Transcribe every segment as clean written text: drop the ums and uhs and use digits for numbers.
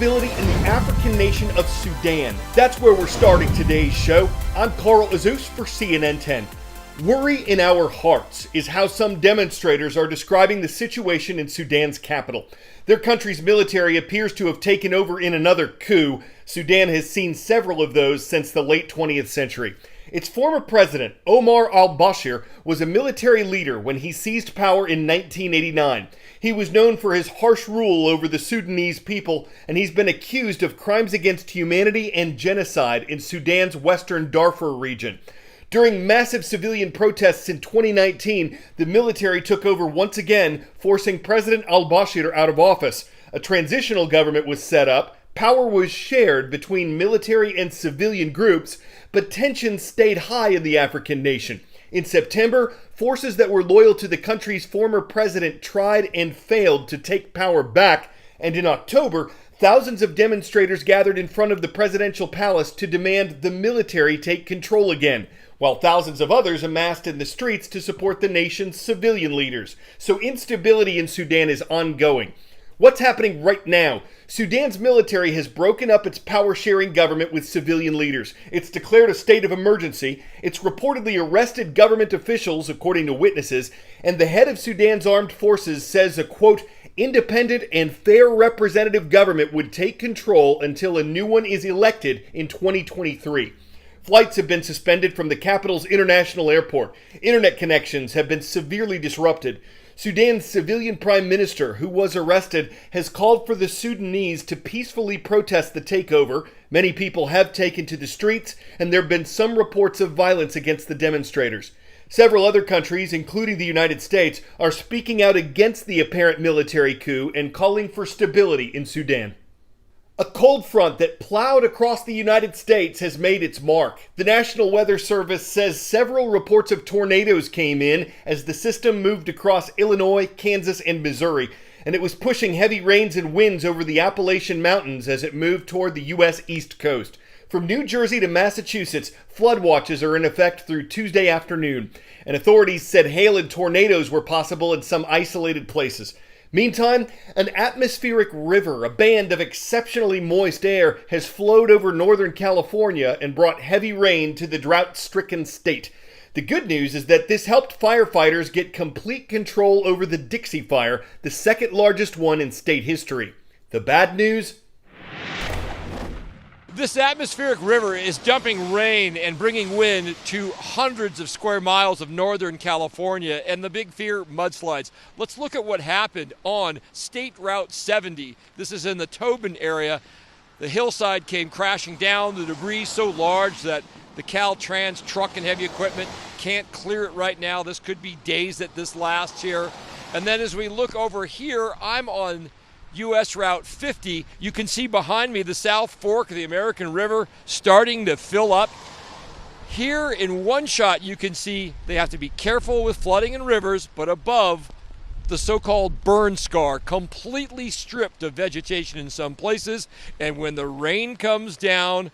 instability in the African nation of Sudan. That's where we're starting today's show. I'm Carl Azus for CNN 10. Worry in our hearts is how some demonstrators are describing the situation in Sudan's capital. Their country's military appears to have taken over in another coup. Sudan has seen several of those since the late 20th century. Its former president, Omar al-Bashir, was a military leader when he seized power in 1989. He was known for his harsh rule over the Sudanese people, and he's been accused of crimes against humanity and genocide in Sudan's western Darfur region. During massive civilian protests in 2019, the military took over once again, forcing President al-Bashir out of office. A transitional government was set up. Power was shared between military and civilian groups, but tensions stayed high in the African nation. In September, forces that were loyal to the country's former president tried and failed to take power back, and in October, thousands of demonstrators gathered in front of the presidential palace to demand the military take control again, while thousands of others amassed in the streets to support the nation's civilian leaders. So instability in Sudan is ongoing. What's happening right now? Sudan's military has broken up its power-sharing government with civilian leaders. It's declared a state of emergency. It's reportedly arrested government officials, according to witnesses, and the head of Sudan's armed forces says a, quote, independent and fair representative government would take control until a new one is elected in 2023. Flights have been suspended from the capital's international airport. Internet connections have been severely disrupted. Sudan's civilian prime minister, who was arrested, has called for the Sudanese to peacefully protest the takeover. Many people have taken to the streets, and there have been some reports of violence against the demonstrators. Several other countries, including the United States, are speaking out against the apparent military coup and calling for stability in Sudan. A cold front that plowed across the United States has made its mark. The National Weather Service says several reports of tornadoes came in as the system moved across Illinois, Kansas, and Missouri, and it was pushing heavy rains and winds over the Appalachian Mountains as it moved toward the U.S. East Coast. From New Jersey to Massachusetts, flood watches are in effect through Tuesday afternoon, and authorities said hail and tornadoes were possible in some isolated places. Meantime, an atmospheric river, a band of exceptionally moist air, has flowed over Northern California and brought heavy rain to the drought-stricken state. The good news is that this helped firefighters get complete control over the Dixie Fire, the second largest one in state history. The bad news? This atmospheric river is dumping rain and bringing wind to hundreds of square miles of Northern California, and the big fear, mudslides. Let's look at what happened on State Route 70. This is in the Tobin area. The hillside came crashing down, the debris so large that the Caltrans truck and heavy equipment can't clear it right now. This could be days that this lasts here. And then as we look over here, I'm on U.S. Route 50. You can see behind me the South Fork of the American River starting to fill up. Here in one shot you can see they have to be careful with flooding in rivers, but above the so-called burn scar, completely stripped of vegetation in some places. And when the rain comes down,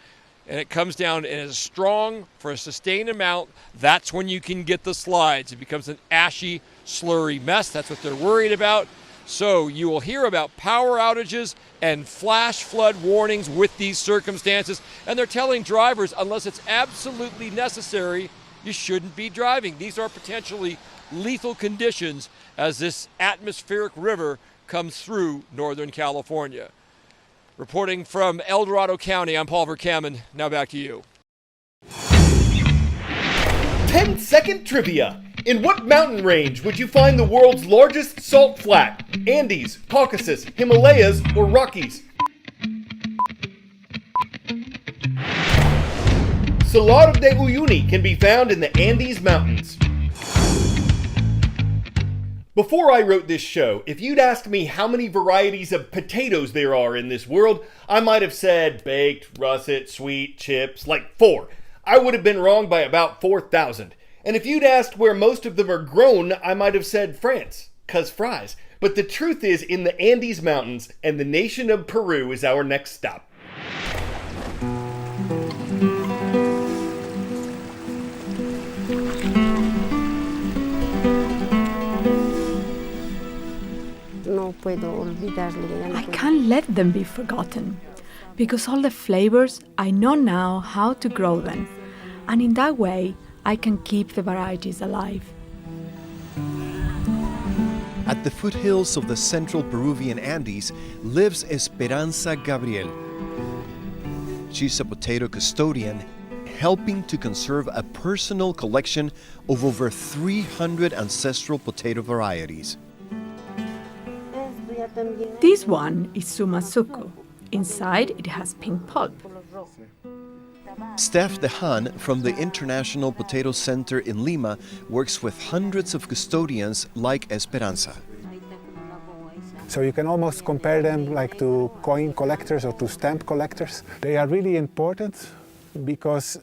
and it comes down and is strong for a sustained amount, that's when you can get the slides. It becomes an ashy, slurry mess. That's what they're worried about. So you will hear about power outages and flash flood warnings with these circumstances. And they're telling drivers, unless it's absolutely necessary, you shouldn't be driving. These are potentially lethal conditions as this atmospheric river comes through Northern California. Reporting from El Dorado County, I'm Paul Verkaman. Now back to you. 10-second trivia. In what mountain range would you find the world's largest salt flat? Andes, Caucasus, Himalayas, or Rockies? Salar de Uyuni can be found in the Andes Mountains. Before I wrote this show, if you'd asked me how many varieties of potatoes there are in this world, I might have said baked, russet, sweet, chips, like 4. I would have been wrong by about 4,000. And if you'd asked where most of them are grown, I might have said France, 'cause fries. But the truth is in the Andes Mountains, and the nation of Peru is our next stop. No I can't let them be forgotten, because all the flavors, I know now how to grow them, and in that way I can keep the varieties alive. At the foothills of the central Peruvian Andes lives Esperanza Gabriel. She's a potato custodian, helping to conserve a personal collection of over 300 ancestral potato varieties. This one is Sumasuku. Inside it has pink pulp. Steph Dehan from the International Potato Center in Lima works with hundreds of custodians like Esperanza. So you can almost compare them like to coin collectors or to stamp collectors. They are really important because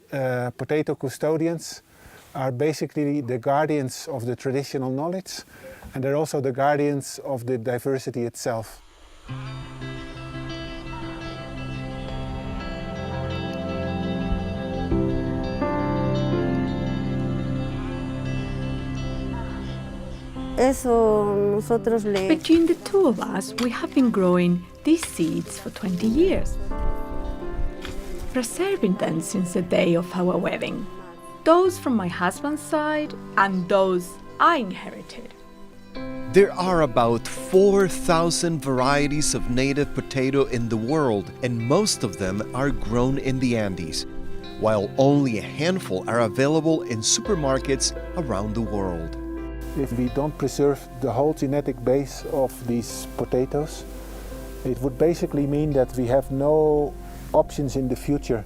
potato custodians are basically the guardians of the traditional knowledge, and they're also the guardians of the diversity itself. Between the two of us, we have been growing these seeds for 20 years, preserving them since the day of our wedding. Those from my husband's side and those I inherited. There are about 4,000 varieties of native potato in the world, and most of them are grown in the Andes, while only a handful are available in supermarkets around the world. If we don't preserve the whole genetic base of these potatoes, it would basically mean that we have no options in the future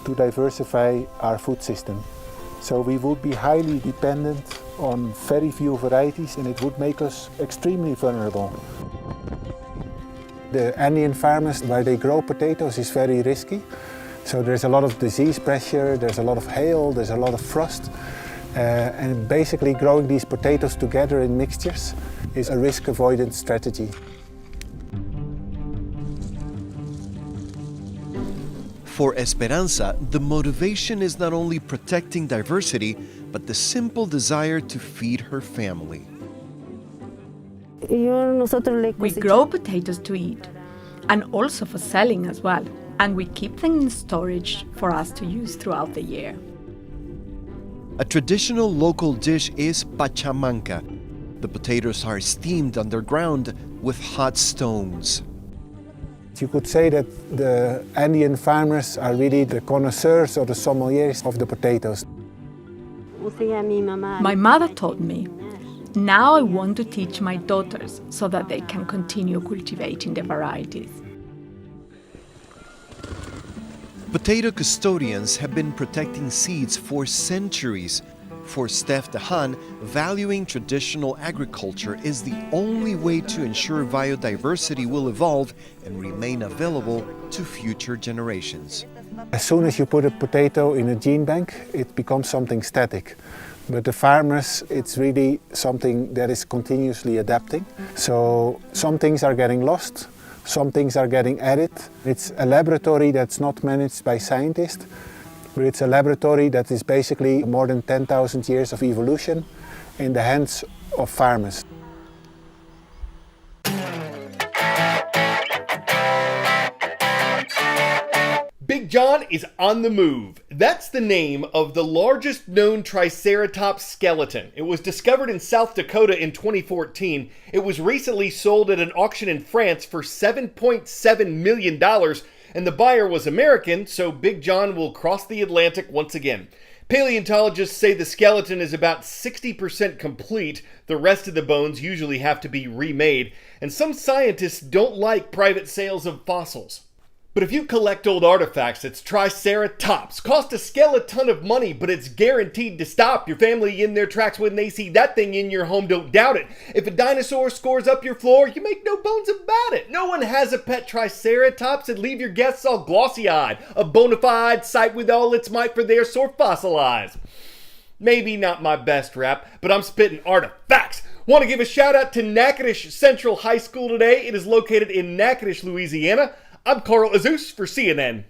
to diversify our food system. So we would be highly dependent on very few varieties, and it would make us extremely vulnerable. The Andean farmers where they grow potatoes is very risky. So there's a lot of disease pressure, there's a lot of hail, there's a lot of frost. And basically growing these potatoes together in mixtures is a risk avoidance strategy. For Esperanza, the motivation is not only protecting diversity, but the simple desire to feed her family. We grow potatoes to eat, and also for selling as well, and we keep them in storage for us to use throughout the year. A traditional local dish is pachamanca. The potatoes are steamed underground with hot stones. You could say that the Andean farmers are really the connoisseurs or the sommeliers of the potatoes. My mother taught me. Now I want to teach my daughters so that they can continue cultivating the varieties. Potato custodians have been protecting seeds for centuries. For Steph Dehan, valuing traditional agriculture is the only way to ensure biodiversity will evolve and remain available to future generations. As soon as you put a potato in a gene bank, it becomes something static. But the farmers, it's really something that is continuously adapting. So some things are getting lost, some things are getting added. It's a laboratory that's not managed by scientists, but it's a laboratory that is basically more than 10,000 years of evolution in the hands of farmers. Big John is on the move. That's the name of the largest known Triceratops skeleton. It was discovered in South Dakota in 2014. It was recently sold at an auction in France for $7.7 million, and the buyer was American, so Big John will cross the Atlantic once again. Paleontologists say the skeleton is about 60% complete. The rest of the bones usually have to be remade, and some scientists don't like private sales of fossils. But if you collect old artifacts, it's Triceratops. Cost a skeleton of money, but it's guaranteed to stop your family in their tracks when they see that thing in your home. Don't doubt it. If a dinosaur scores up your floor, you make no bones about it. No one has a pet Triceratops and leave your guests all glossy-eyed. A bona fide sight with all its might for their sore fossil eyes. Maybe not my best rap, but I'm spitting artifacts. Want to give a shout out to Natchitoches Central High School today. It is located in Natchitoches, Louisiana. I'm Carl Azus for CNN.